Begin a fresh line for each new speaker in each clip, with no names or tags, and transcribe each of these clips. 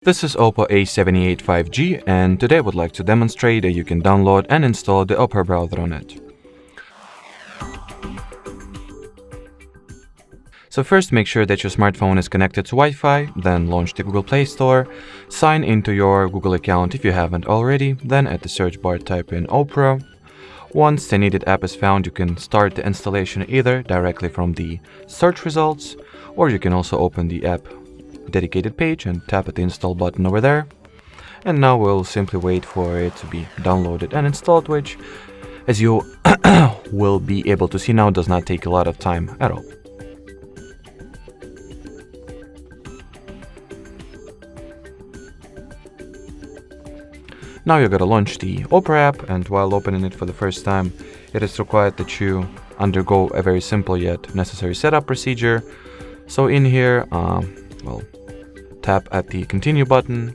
This is Oppo A78 5G, and today I would like to demonstrate that you can download and install the Opera browser on it. So first, make sure that your smartphone is connected to Wi-Fi, then launch the Google Play Store, sign into your Google account if you haven't already, then at the search bar type in Opera. Once the needed app is found, you can start the installation either directly from the search results, or you can also open the app dedicated page and tap at the install button over there. And now we'll simply wait for it to be downloaded and installed, which, as you will be able to see now, does not take a lot of time at all. Now you gotta launch the Opera app, and while opening it for the first time, it is required that you undergo a very simple yet necessary setup procedure. So in here, tap at the continue button,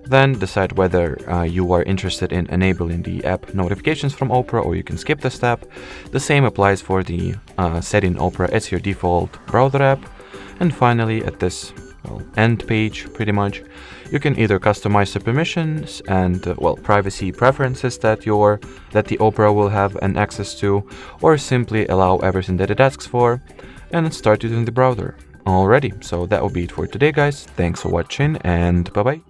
then decide whether you are interested in enabling the app notifications from Opera, or you can skip this step. The same applies for the setting Opera as your default browser app. And finally, at this end page, pretty much, you can either customize the permissions and privacy preferences that the Opera will have an access to, or simply allow everything that it asks for and start using the browser. Alrighty, so that will be it for today, guys. Thanks for watching, and bye bye.